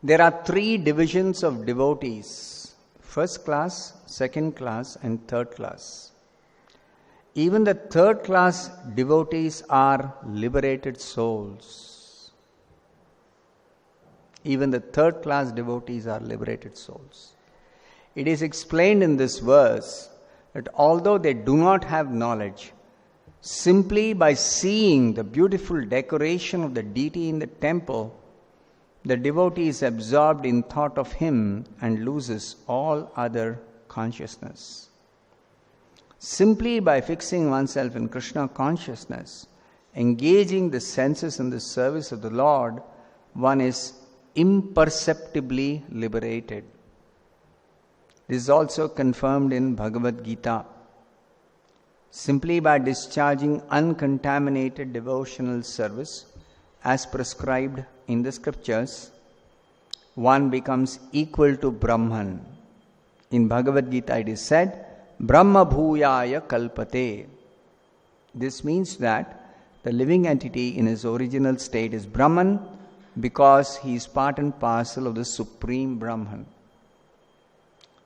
There are three divisions of devotees: first class, second class, and third class. Even the third class devotees are liberated souls. Even the third class devotees are liberated souls. It is explained in this verse that although they do not have knowledge, simply by seeing the beautiful decoration of the deity in the temple, the devotee is absorbed in thought of him and loses all other consciousness. Simply by fixing oneself in Krishna consciousness, engaging the senses in the service of the Lord, one is imperceptibly liberated. This is also confirmed in Bhagavad Gita. Simply by discharging uncontaminated devotional service as prescribed in the scriptures, one becomes equal to Brahman. In Bhagavad Gita it is said, Brahma bhuyaya kalpate. This means that the living entity in his original state is Brahman because he is part and parcel of the Supreme Brahman.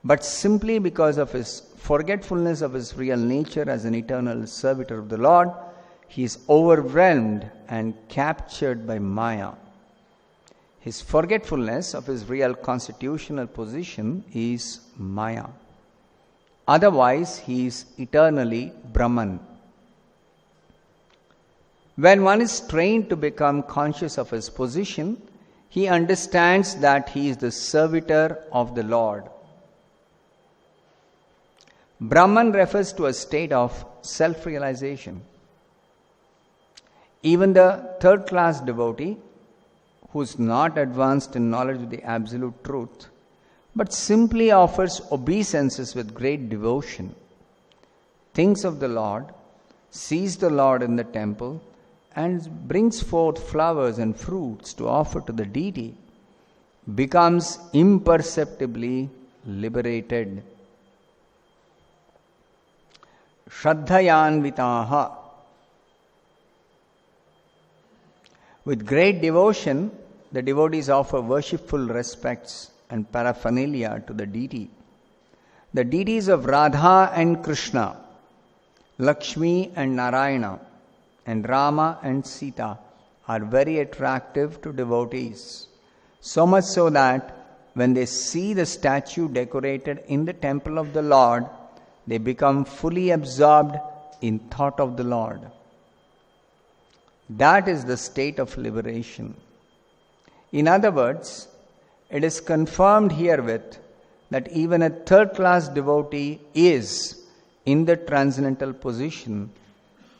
But simply because of his forgetfulness of his real nature as an eternal servitor of the Lord, he is overwhelmed and captured by Maya. His forgetfulness of his real constitutional position is Maya. Otherwise, he is eternally Brahman. When one is trained to become conscious of his position, he understands that he is the servitor of the Lord. Brahman refers to a state of self-realization. Even the third class devotee, who is not advanced in knowledge of the absolute truth, but simply offers obeisances with great devotion, thinks of the Lord, sees the Lord in the temple, and brings forth flowers and fruits to offer to the deity, becomes imperceptibly liberated. Shraddhayanvitaha. With great devotion, the devotees offer worshipful respects and paraphernalia to the deity. The deities of Radha and Krishna, Lakshmi and Narayana, and Rama and Sita are very attractive to devotees. So much so that when they see the statue decorated in the temple of the Lord, they become fully absorbed in thought of the Lord. That is the state of liberation. In other words, it is confirmed herewith that even a third class devotee is in the transcendental position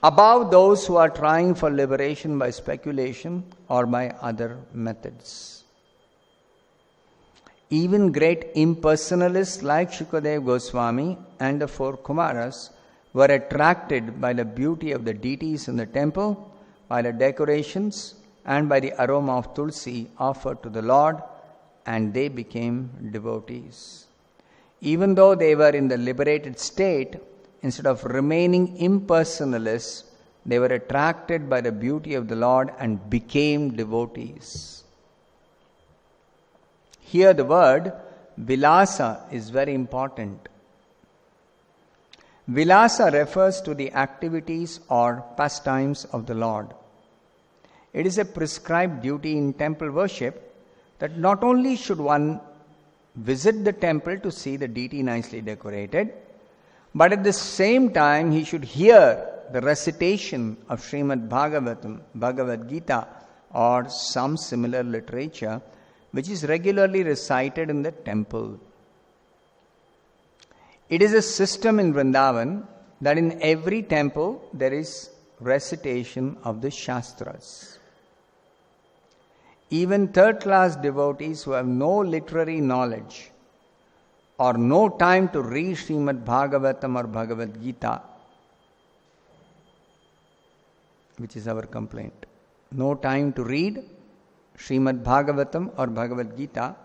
above those who are trying for liberation by speculation or by other methods. Even great impersonalists like Shukadev Goswami and the four Kumaras were attracted by the beauty of the deities in the temple, by the decorations, and by the aroma of tulsi offered to the Lord, and they became devotees. Even though they were in the liberated state, instead of remaining impersonalists, they were attracted by the beauty of the Lord and became devotees. Here the word vilasa is very important. Vilasa refers to the activities or pastimes of the Lord. It is a prescribed duty in temple worship that not only should one visit the temple to see the deity nicely decorated, but at the same time he should hear the recitation of Srimad Bhagavatam, Bhagavad Gita, or some similar literature which is regularly recited in the temple. It is a system in Vrindavan that in every temple there is recitation of the Shastras. Even third-class devotees who have no literary knowledge or no time to read Srimad Bhagavatam or Bhagavad Gita, which is our complaint, no time to read Srimad Bhagavatam or Bhagavad Gita,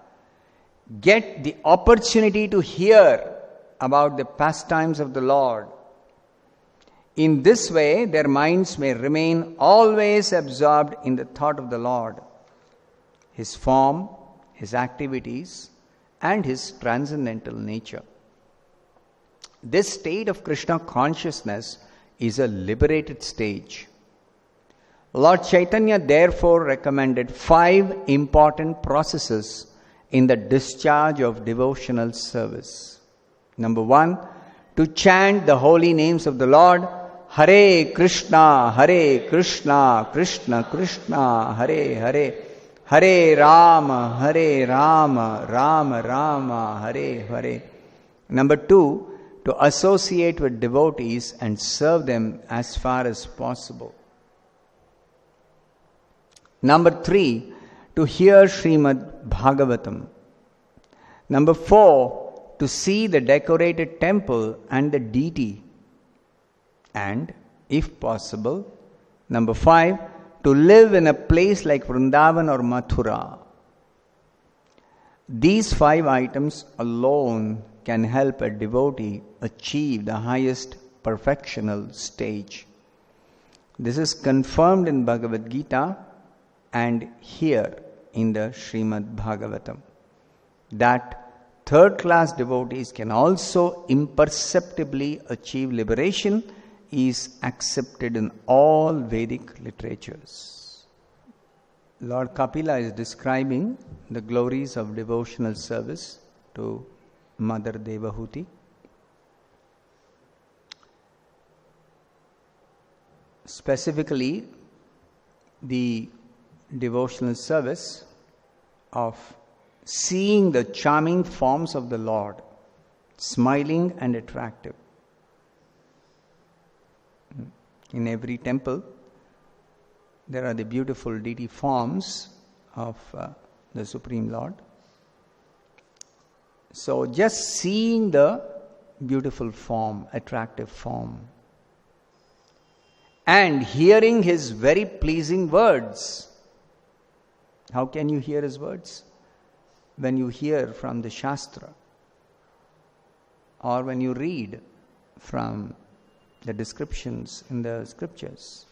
get the opportunity to hear about the pastimes of the Lord. In this way, their minds may remain always absorbed in the thought of the Lord, His form, his activities, and his transcendental nature. This state of Krishna consciousness is a liberated stage. Lord Chaitanya therefore recommended 5 important processes in the discharge of devotional service. Number 1, to chant the holy names of the Lord, Hare Krishna, Krishna Krishna, Hare Hare, Hare Rama, Rama Rama, Hare Hare. Number 2, to associate with devotees and serve them as far as possible. Number 3, to hear Srimad Bhagavatam. Number 4, to see the decorated temple and the deity. And, if possible, number 5, to live in a place like Vrindavan or Mathura. These 5 items alone can help a devotee achieve the highest perfectional stage. This is confirmed in Bhagavad Gita and here in the Srimad Bhagavatam, that third-class devotees can also imperceptibly achieve liberation is accepted in all Vedic literatures. Lord Kapila is describing the glories of devotional service to Mother Devahuti. Specifically, the devotional service of seeing the charming forms of the Lord, smiling and attractive. In every temple, there are the beautiful deity forms of the Supreme Lord. So just seeing the beautiful form, attractive form, and hearing his very pleasing words. How can you hear his words? When you hear from the Shastra, or when you read from the descriptions in the scriptures.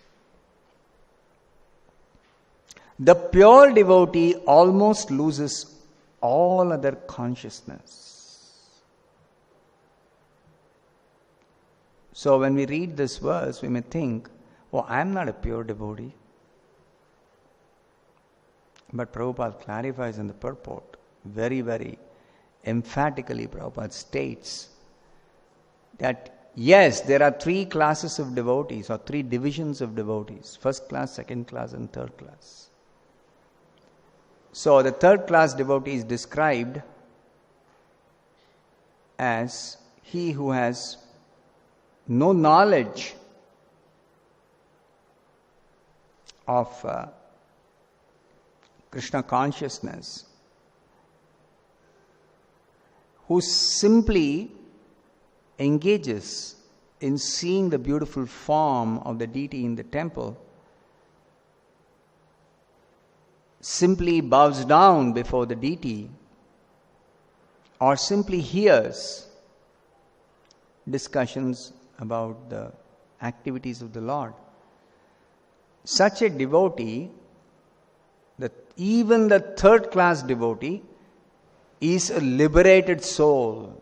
The pure devotee almost loses all other consciousness. So when we read this verse, we may think, oh, I am not a pure devotee. But Prabhupada clarifies in the purport, very, very emphatically Prabhupada states that yes, there are 3 classes of devotees or 3 divisions of devotees, first class, second class and third class. So the third class devotee is described as he who has no knowledge of Krishna consciousness, who simply engages in seeing the beautiful form of the deity in the temple, simply bows down before the deity, or simply hears discussions about the activities of the Lord. Such a devotee, even the third class devotee, is a liberated soul.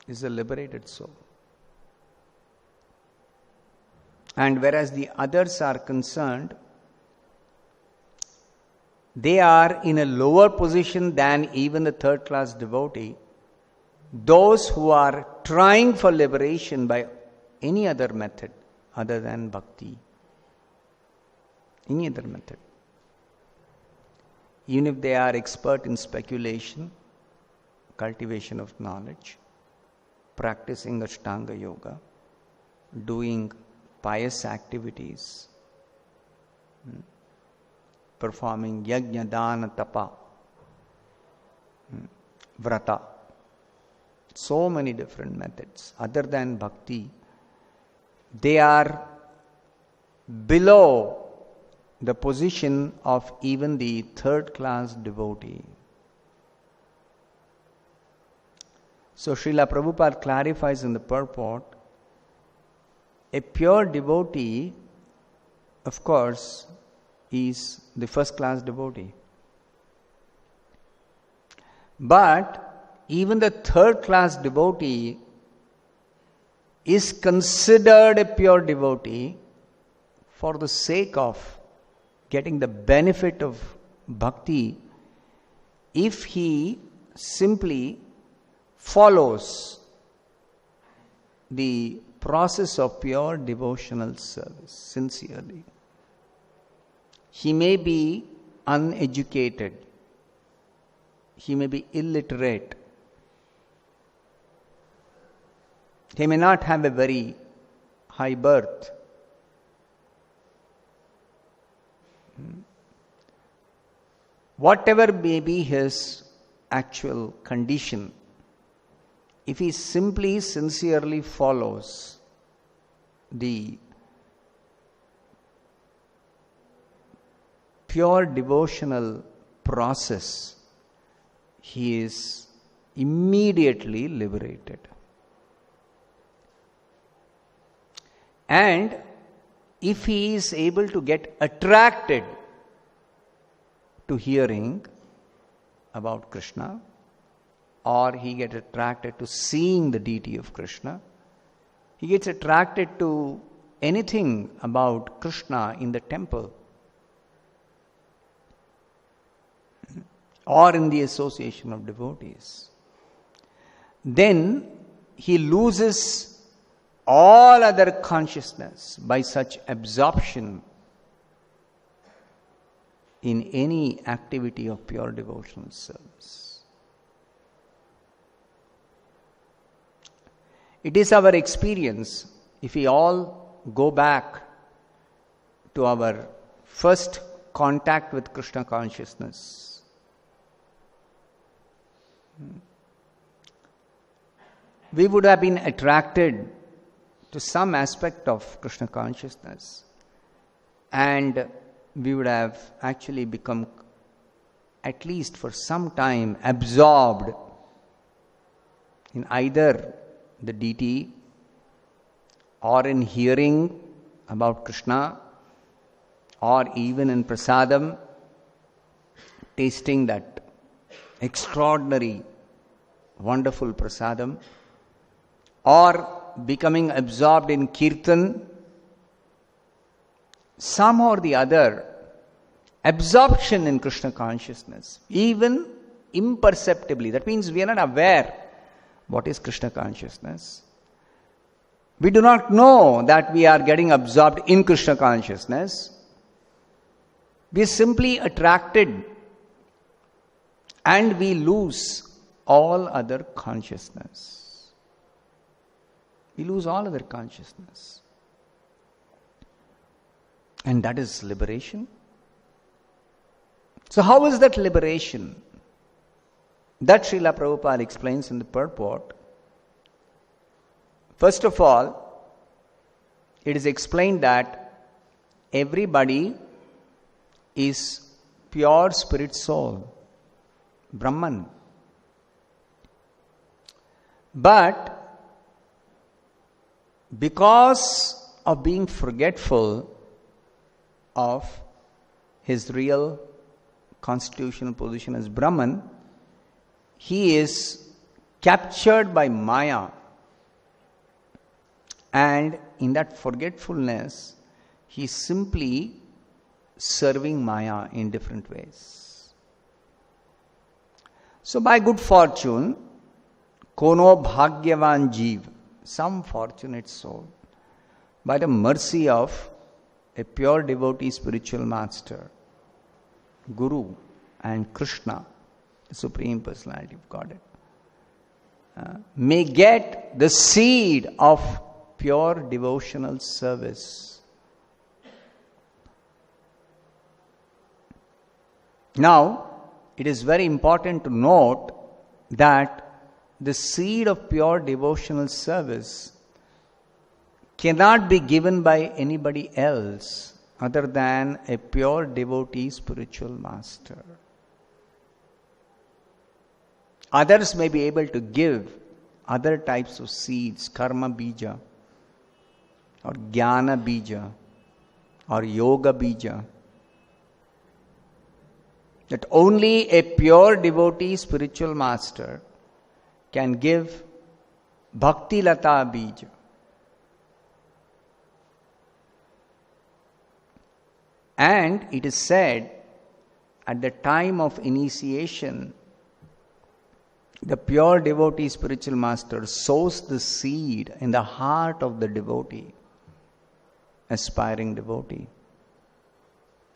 Is a liberated soul. And whereas the others are concerned, they are in a lower position than even the third class devotee. Those who are trying for liberation by any other method other than bhakti. Any other method. Even if they are expert in speculation, cultivation of knowledge, practicing Ashtanga Yoga, doing pious activities, performing yajna, dana, tapa, vrata. So many different methods. Other than bhakti, they are below the position of even the third class devotee. So Srila Prabhupada clarifies in the purport, a pure devotee, of course, is the first class devotee. But even the third class devotee is considered a pure devotee for the sake of getting the benefit of bhakti if he simply follows the process of pure devotional service sincerely. He may be uneducated, he may be illiterate, he may not have a very high birth. Whatever may be his actual condition, if he simply sincerely follows the pure devotional process, he is immediately liberated. And if he is able to get attracted to hearing about Krishna, or he gets attracted to seeing the deity of Krishna, he gets attracted to anything about Krishna in the temple or in the association of devotees, then he loses all other consciousness by such absorption in any activity of pure devotional service. It is our experience, if we all go back to our first contact with Krishna consciousness, we would have been attracted to some aspect of Krishna consciousness, and we would have actually become, at least for some time, absorbed in either the deity or in hearing about Krishna, or even in prasadam, tasting that extraordinary, wonderful prasadam, or becoming absorbed in kirtan. Some or the other, absorption in Krishna consciousness, even imperceptibly. That means we are not aware what is Krishna consciousness. We do not know that we are getting absorbed in Krishna consciousness. We are simply attracted and we lose all other consciousness. We lose all other consciousness. And that is liberation. So how is that liberation? That Srila Prabhupada explains in the purport. First of all, it is explained that everybody is pure spirit soul, Brahman. But because of being forgetful of his real constitutional position as Brahman, he is captured by Maya, and in that forgetfulness he is simply serving Maya in different ways. So by good fortune, kono bhagyavan jeev, some fortunate soul, by the mercy of a pure devotee spiritual master, Guru and Krishna, the Supreme Personality of Godhead, may get the seed of pure devotional service. Now, it is very important to note that the seed of pure devotional service cannot be given by anybody else other than a pure devotee spiritual master. Others may be able to give other types of seeds, karma bija, or jnana bija, or yoga bija. that only a pure devotee, spiritual master, can give Bhakti Lata Bija. And it is said, at the time of initiation, the pure devotee, spiritual master, sows the seed in the heart of the devotee, aspiring devotee.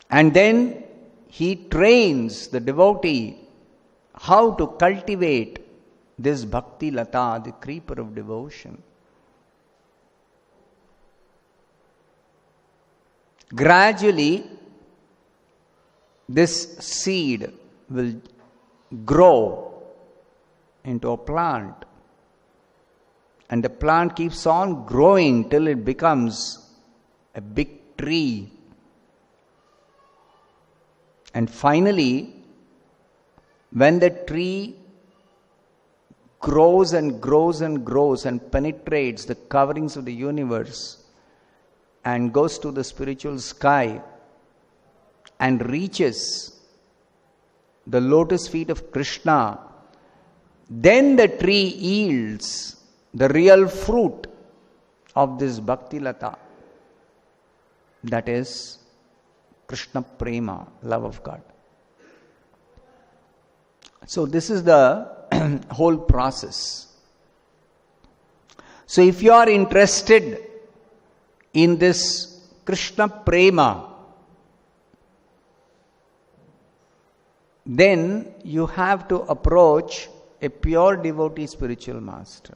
And then he trains the devotee how to cultivate this Bhakti Lata, the creeper of devotion. Gradually, this seed will grow into a plant. And the plant keeps on growing till it becomes a big tree. And finally, when the tree grows and grows and grows and penetrates the coverings of the universe and goes to the spiritual sky and reaches the lotus feet of Krishna, then the tree yields the real fruit of this Bhakti Lata. That is Krishna Prema, love of God. So this is the whole process. So if you are interested in this Krishna Prema, then you have to approach a pure devotee spiritual master.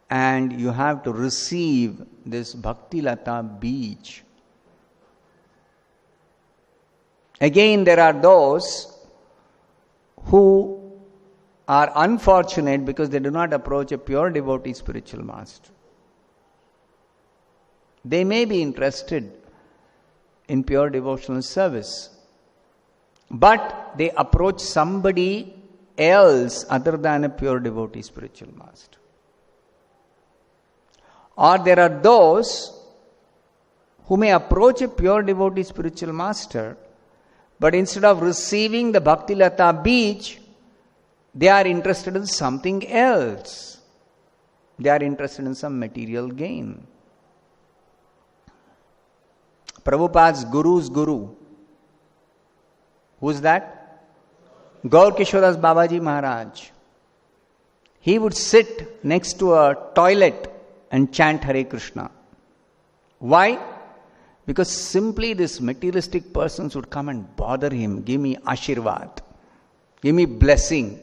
And you have to receive this Bhakti Lata Bij. Again, there are those who are unfortunate because they do not approach a pure devotee spiritual master. They may be interested in pure devotional service, but they approach somebody else other than a pure devotee spiritual master. Or there are those who may approach a pure devotee spiritual master, but instead of receiving the Bhakti Lata Bij, they are interested in something else. They are interested in some material gain. Prabhupada's Guru's Guru. Who is that? Gaur Kishoras Babaji Maharaj. He would sit next to a toilet and chant Hare Krishna. Why? Because simply these materialistic persons would come and bother him, give me ashirvad, give me blessing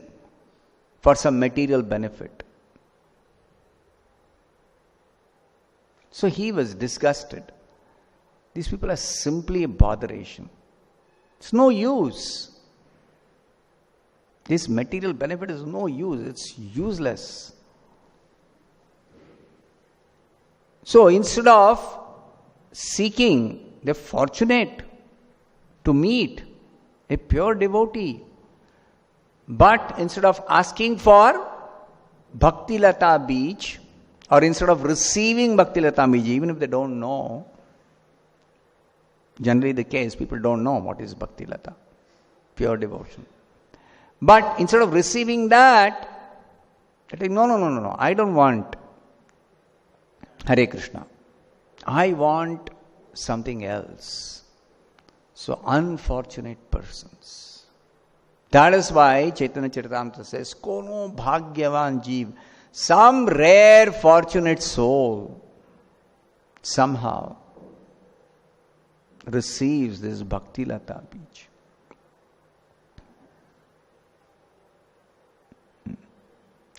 for some material benefit. So he was disgusted. These people are simply a botheration. It's no use. This material benefit is no use. It's useless. So instead of seeking the fortunate to meet a pure devotee, but instead of asking for Bhakti Lata Bij, or instead of receiving Bhakti Lata Bij, even if they don't know, generally the case, people don't know what is Bhakti Lata, pure devotion. But instead of receiving that, they think, no, I don't want Hare Krishna. I want something else. So unfortunate persons. That is why Chaitanya Charitamrita says, Kono Bhagyavan Jeev, some rare fortunate soul somehow receives this Bhakti Lata Bij.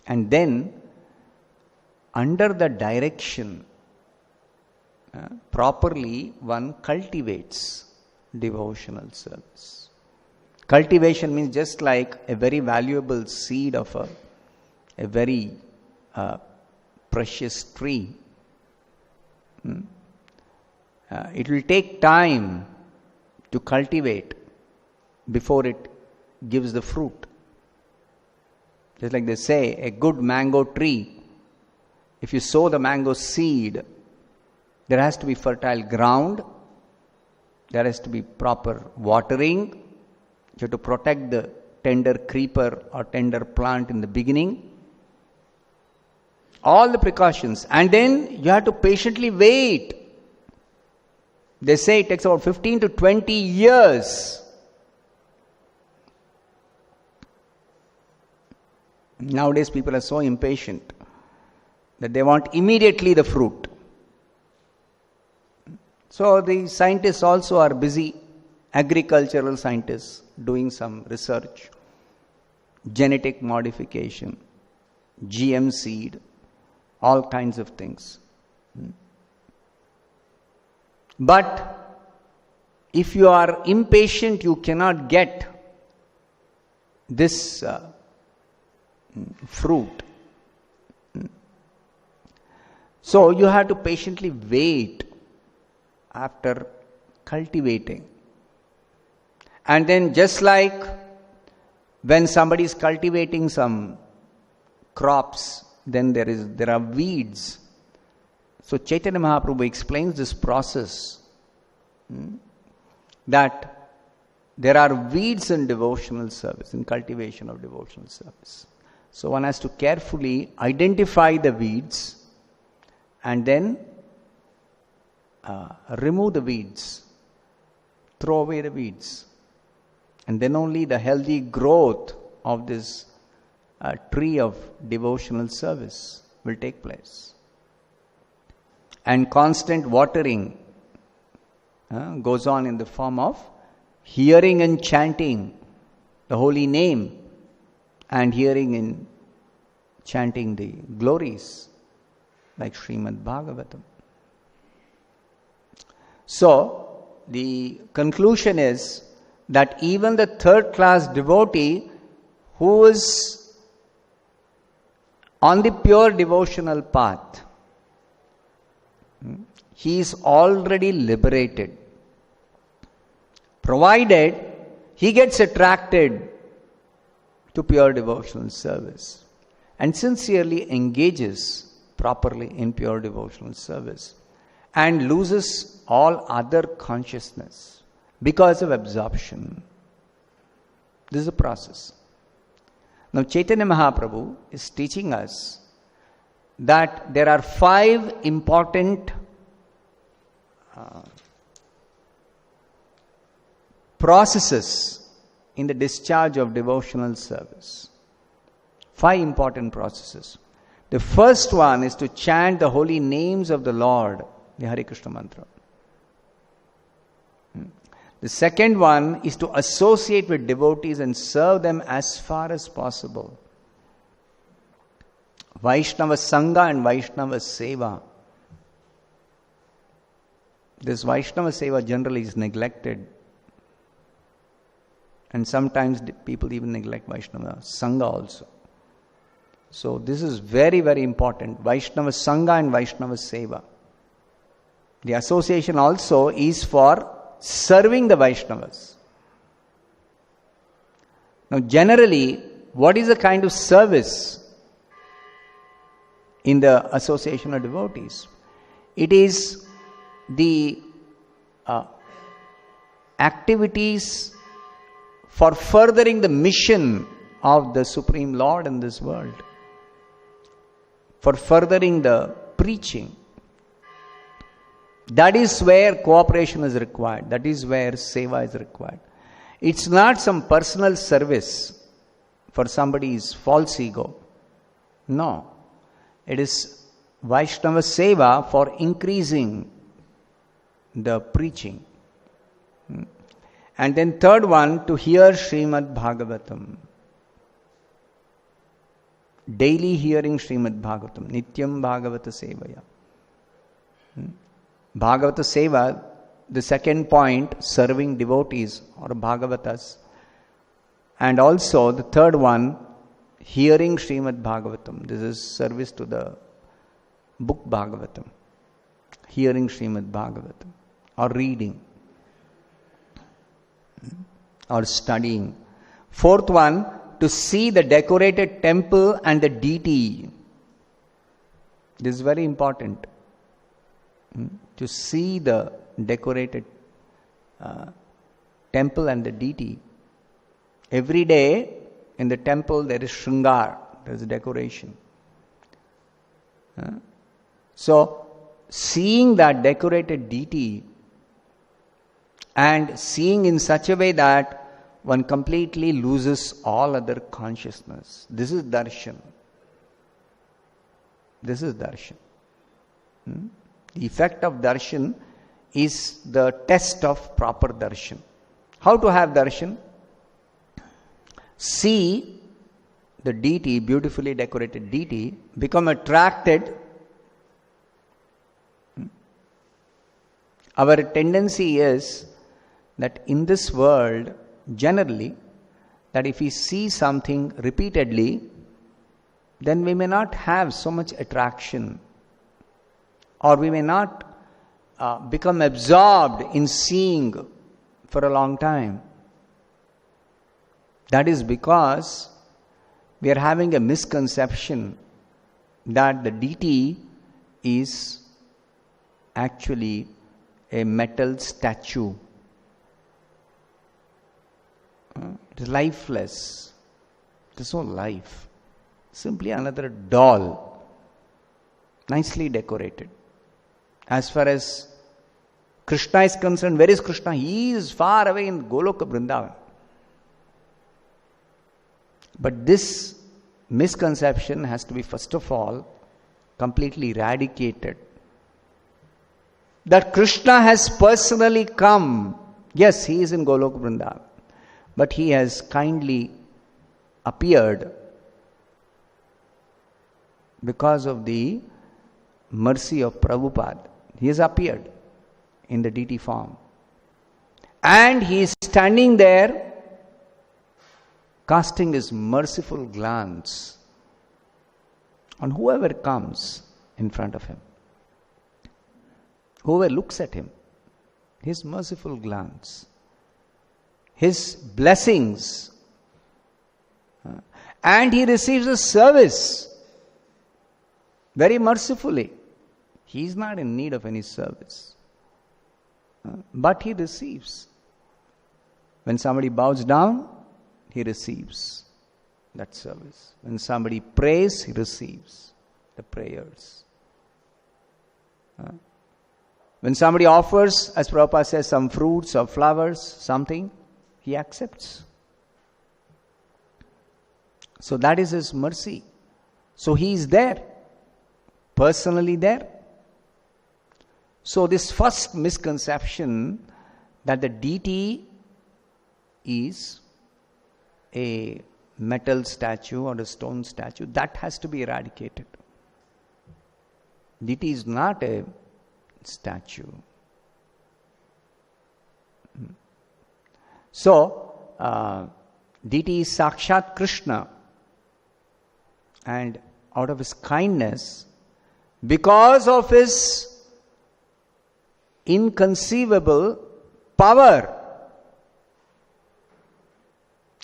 And then, under the direction, properly one cultivates devotional service. Cultivation means just like a very valuable seed of a very precious tree. It will take time to cultivate before it gives the fruit. Just like they say, a good mango tree, if you sow the mango seed, there has to be fertile ground There has to be proper watering. You have to protect the tender creeper or tender plant in the beginning. All the precautions. And then you have to patiently wait. They say it takes about 15 to 20 years. Nowadays people are so impatient that they want immediately the fruit. So the scientists also are busy, agricultural scientists, doing some research, genetic modification, GM seed, all kinds of things. But if you are impatient, you cannot get this fruit. So you have to patiently wait after cultivating. And then just like when somebody is cultivating some crops, then there are weeds. So Chaitanya Mahaprabhu explains this process, that there are weeds in devotional service, in cultivation of devotional service. So one has to carefully identify the weeds and then remove the weeds, throw away the weeds. And then only the healthy growth of this tree of devotional service will take place. And constant watering goes on in the form of hearing and chanting the holy name and hearing and chanting the glories like Srimad Bhagavatam. So, the conclusion is that even the third class devotee who is on the pure devotional path, he is already liberated, provided he gets attracted to pure devotional service and sincerely engages properly in pure devotional service and loses all other consciousness because of absorption. This is a process. Now Chaitanya Mahaprabhu is teaching us that there are 5 important processes in the discharge of devotional service. 5 important processes. The first one is to chant the holy names of the Lord, the Hare Krishna mantra. The second one is to associate with devotees and serve them as far as possible. Vaishnava Sangha and Vaishnava Seva. This Vaishnava Seva generally is neglected. And sometimes people even neglect Vaishnava Sangha also. So this is very, very important. Vaishnava Sangha and Vaishnava Seva. The association also is for serving the Vaishnavas. Now generally, what is the kind of service in the association of devotees? It is the activities for furthering the mission of the Supreme Lord in this world, for furthering the preaching. That is where cooperation is required. That is where seva is required. It's not some personal service for somebody's false ego. No. It is Vaishnava seva for increasing the preaching. And then third one, to hear Srimad Bhagavatam. Daily hearing Srimad Bhagavatam. Nityam Bhagavata Sevaya. Bhagavata Seva, the second point, serving devotees or Bhagavatas. And also the third one, hearing Srimad Bhagavatam. This is service to the book Bhagavatam. Hearing Srimad Bhagavatam or reading or studying. Fourth one, to see the decorated temple and the deity. This is very important. To see the decorated temple and the deity. Every day in the temple there is shringar, there is decoration. So, seeing that decorated deity and seeing in such a way that one completely loses all other consciousness. This is darshan. This is darshan. The effect of darshan is the test of proper darshan. How to have darshan? See the deity, beautifully decorated deity, become attracted. Our tendency is that in this world, generally, that if we see something repeatedly, then we may not have so much attraction, or we may not become absorbed in seeing for a long time. That is because we are having a misconception that the deity is actually a metal statue. It is lifeless. There is no life. Simply another doll, nicely decorated. As far as Krishna is concerned, where is Krishna? He is far away in Goloka Vrindavan. But this misconception has to be, first of all, completely eradicated. That Krishna has personally come. Yes, he is in Goloka Vrindavan. But he has kindly appeared because of the mercy of Prabhupada. He has appeared in the deity form. And he is standing there, casting his merciful glance on whoever comes in front of him. Whoever looks at him, his merciful glance, his blessings, and he receives a service very mercifully. He is not in need of any service, but he receives. When somebody bows down, he receives that service. When somebody prays, he receives the prayers. When somebody offers, as Prabhupada says, some fruits or flowers, something, he accepts. So that is his mercy. So he is there, personally there. So this first misconception that the deity is a metal statue or a stone statue, that has to be eradicated. Deity is not a statue. So, deity is Sakshat Krishna, and out of his kindness, because of his inconceivable power,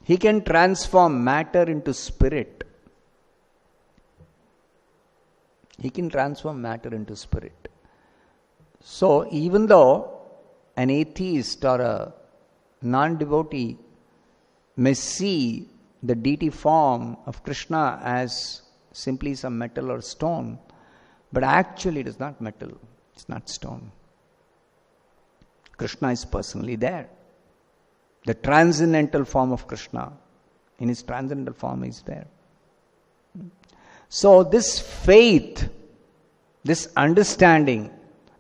he can transform matter into spirit. He can transform matter into spirit. So, even though an atheist or a non-devotee may see the deity form of Krishna as simply some metal or stone, but actually it is not metal, it's not stone. Krishna is personally there. The transcendental form of Krishna, in his transcendental form, is there. So this faith, this understanding,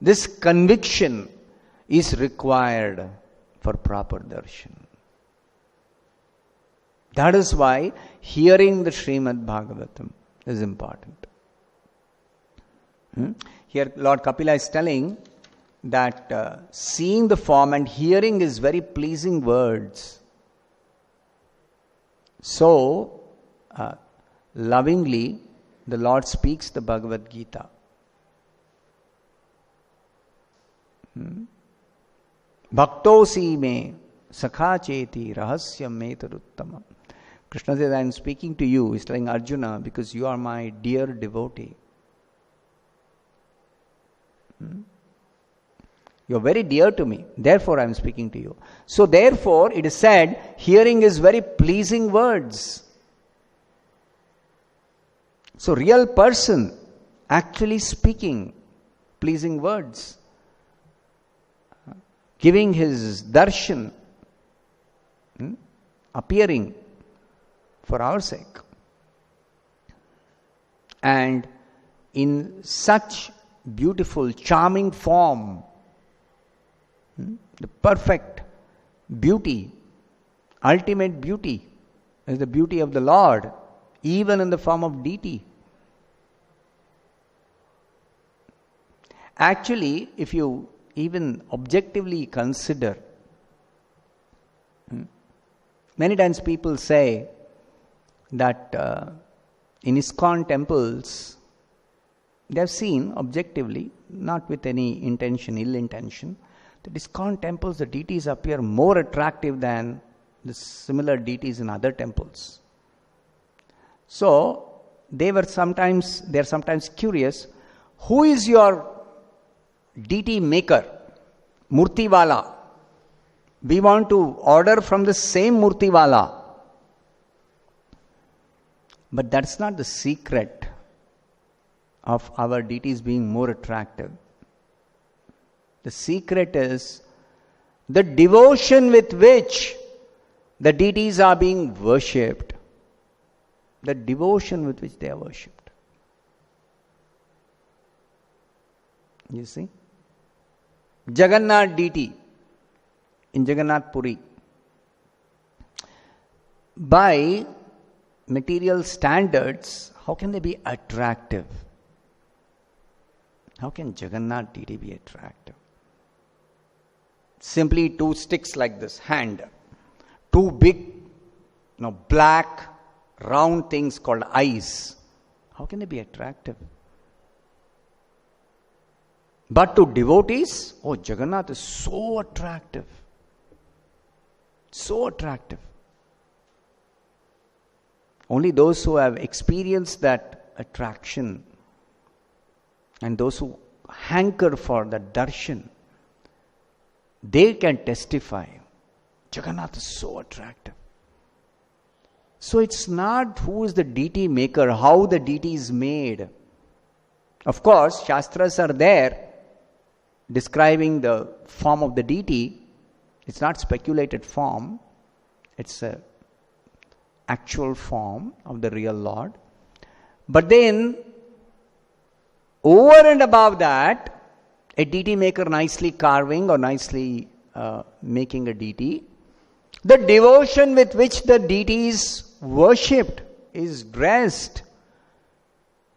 this conviction is required for proper darshan. That is why hearing the Srimad Bhagavatam is important. Here Lord Kapila is telling that seeing the form and hearing is very pleasing words. So, lovingly, the Lord speaks the Bhagavad Gita. Bhaktosi me sakha cheti rahasyam metaruttama. Krishna says, I am speaking to you. He's telling Arjuna, because you are my dear devotee. You're very dear to me. Therefore, I am speaking to you. So, therefore, it is said, hearing is very pleasing words. So, real person actually speaking pleasing words, giving his darshan, appearing for our sake. And in such beautiful, charming form, the perfect beauty, ultimate beauty, is the beauty of the Lord, even in the form of deity. Actually, if you even objectively consider, many times people say that in ISKCON temples, they have seen objectively, not with any intention, ill intention, that ISKCON temples, the deities appear more attractive than the similar deities in other temples. So, they are sometimes curious, who is your deity maker, Murtiwala? We want to order from the same Murtiwala. But that's not the secret of our deities being more attractive. The secret is the devotion with which the deities are being worshipped. The devotion with which they are worshipped. You see? Jagannath deity in Jagannath Puri. By material standards, how can they be attractive? How can Jagannath deity be attractive? Simply two sticks like this, hand. Two big, black, round things called eyes. How can they be attractive? But to devotees, Jagannath is so attractive. So attractive. Only those who have experienced that attraction and those who hanker for that darshan, they can testify. Jagannath is so attractive. So it's not who is the deity maker, how the deity is made. Of course, Shastras are there describing the form of the deity. It's not speculated form. It's a actual form of the real Lord. But then, over and above that, a deity maker nicely carving or nicely making a deity, the devotion with which the deity is worshipped, is dressed,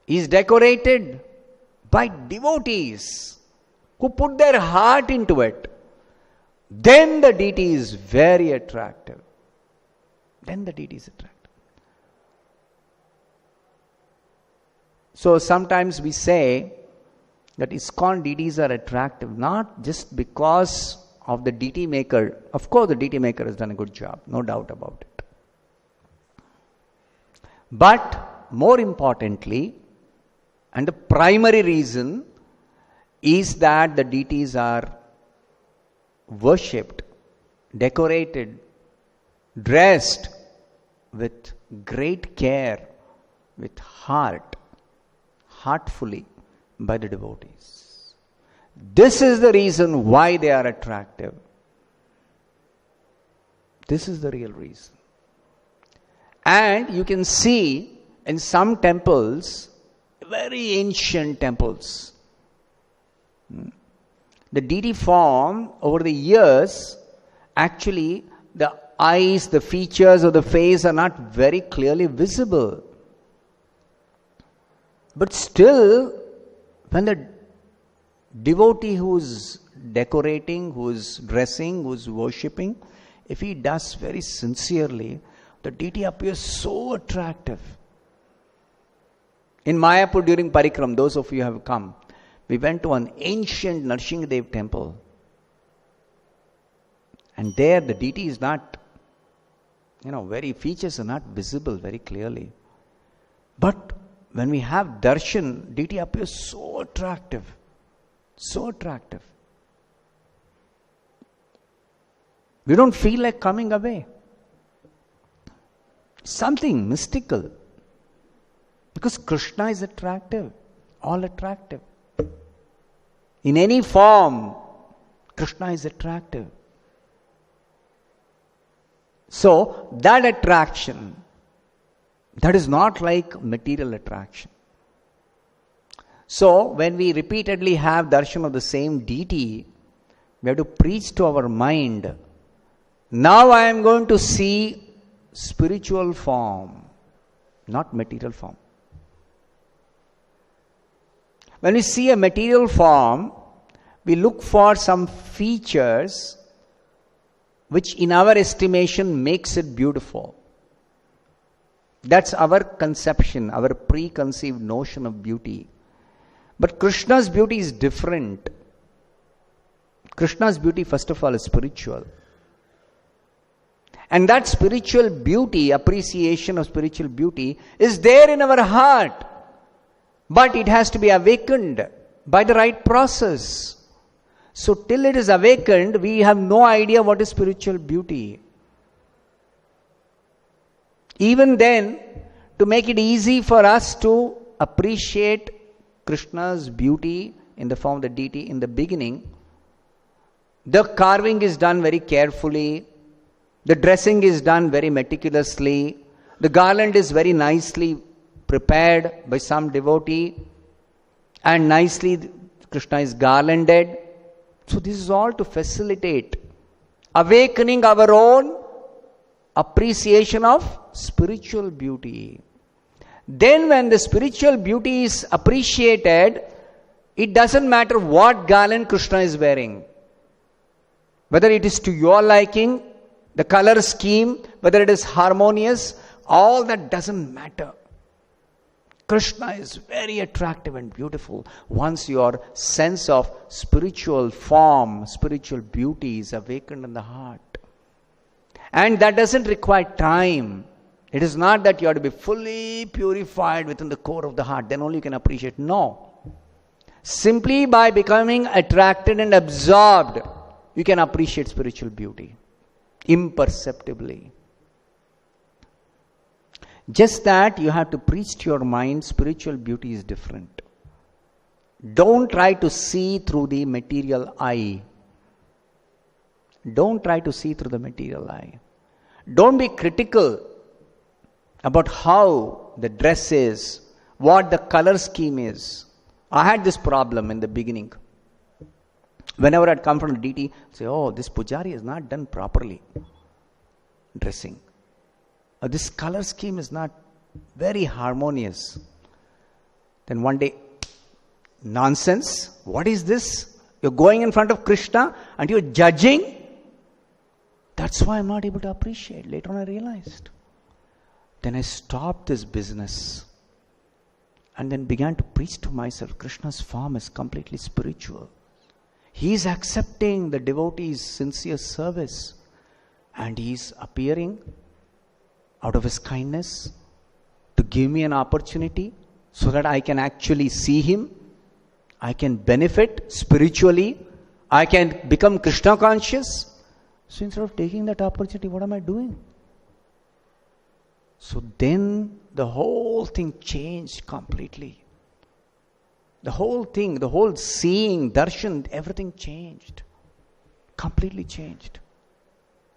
is decorated by devotees who put their heart into it, then the deity is very attractive. Then the deity is attractive. So sometimes we say that ISKCON deities are attractive not just because of the deity maker. Of course, the deity maker has done a good job, no doubt about it. But more importantly, and the primary reason is that the deities are worshipped, decorated, dressed with great care, with heartfully by the devotees. This is the reason why they are attractive. This is the real reason. And you can see in some temples, very ancient temples, the deity form over the years, actually the eyes, the features of the face are not very clearly visible. But still, when the devotee who's decorating, who's dressing, who's worshipping, if he does very sincerely, the deity appears so attractive. In Mayapur during Parikram, those of you who have come, we went to an ancient Narsinghadev temple. And there the deity is not, very features are not visible very clearly. But when we have darshan, deity appears so attractive. So attractive. We don't feel like coming away. Something mystical. Because Krishna is attractive, all attractive. In any form, Krishna is attractive. So, that attraction, that is not like material attraction. So, when we repeatedly have darshan of the same deity, we have to preach to our mind, now I am going to see spiritual form, not material form. When we see a material form, we look for some features which in our estimation makes it beautiful. That's our conception, our preconceived notion of beauty. But Krishna's beauty is different. Krishna's beauty, first of all, is spiritual. And that spiritual beauty, appreciation of spiritual beauty, is there in our heart. But it has to be awakened by the right process. So till it is awakened, we have no idea what is spiritual beauty. Even then, to make it easy for us to appreciate Krishna's beauty in the form of the deity in the beginning, the carving is done very carefully, the dressing is done very meticulously, the garland is very nicely prepared by some devotee, and nicely Krishna is garlanded. So this is all to facilitate awakening our own appreciation of spiritual beauty. Then when the spiritual beauty is appreciated, it doesn't matter what garland Krishna is wearing. Whether it is to your liking, the color scheme, whether it is harmonious, all that doesn't matter. Krishna is very attractive and beautiful once your sense of spiritual form, spiritual beauty is awakened in the heart. And that doesn't require time. It is not that you have to be fully purified within the core of the heart, then only you can appreciate. No. Simply by becoming attracted and absorbed, you can appreciate spiritual beauty imperceptibly. Just that you have to preach to your mind, spiritual beauty is different. Don't try to see through the material eye. Don't try to see through the material eye. Don't be critical about how the dress is, what the color scheme is. I had this problem in the beginning. Whenever I'd come from a deity, I'd say, oh, this pujari has not done properly dressing. This color scheme is not very harmonious. Then one day, nonsense, what is this? You're going in front of Krishna and you're judging? That's why I'm not able to appreciate. Later on I realized. Then I stopped this business and then began to preach to myself, Krishna's form is completely spiritual. He is accepting the devotee's sincere service and he is appearing out of his kindness to give me an opportunity so that I can actually see him, I can benefit spiritually, I can become Krishna conscious. So instead of taking that opportunity, what am I doing? So then the whole thing changed completely. The whole thing, the whole seeing, darshan, everything changed. Completely changed.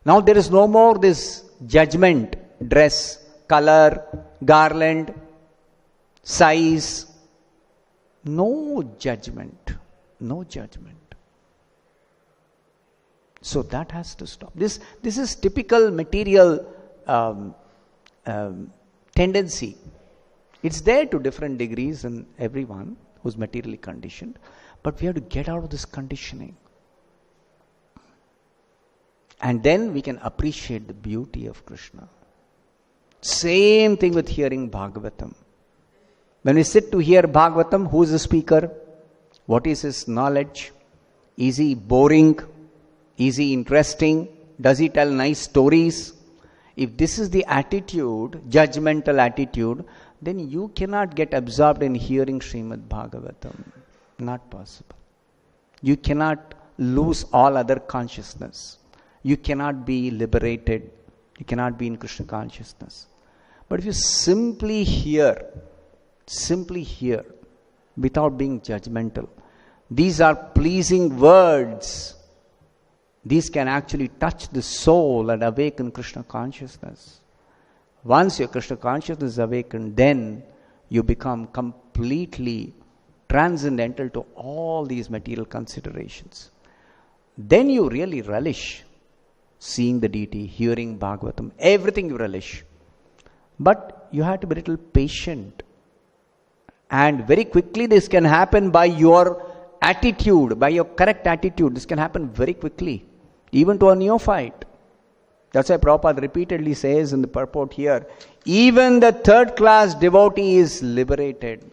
Now there is no more this judgment, dress, color, garland, size. No judgment. No judgment. So that has to stop. This is typical material tendency. It's there to different degrees in everyone who's materially conditioned. But we have to get out of this conditioning. And then we can appreciate the beauty of Krishna. Same thing with hearing Bhagavatam. When we sit to hear Bhagavatam, who is the speaker? What is his knowledge? Is he boring? Is he interesting? Does he tell nice stories? If this is the attitude, judgmental attitude, then you cannot get absorbed in hearing Srimad Bhagavatam. Not possible. You cannot lose all other consciousness. you cannot be liberated. You cannot be in Krishna consciousness. But if you simply hear, without being judgmental, these are pleasing words. These can actually touch the soul and awaken Krishna consciousness. Once your Krishna consciousness is awakened, then you become completely transcendental to all these material considerations. Then you really relish seeing the deity, hearing Bhagavatam, everything you relish. But you have to be a little patient. And very quickly this can happen by your attitude, by your correct attitude. This can happen very quickly, even to a neophyte. That's why Prabhupada repeatedly says in the purport here, even the third class devotee is liberated.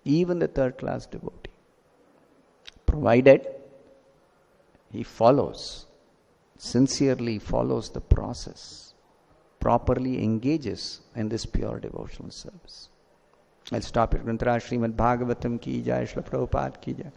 Even the third class devotee. Provided he follows, sincerely follows the process, properly engages in this pure devotional service. I'll stop it. Grantaraj Srimad Bhagavatam ki jai, Srila Prabhupada ki jai.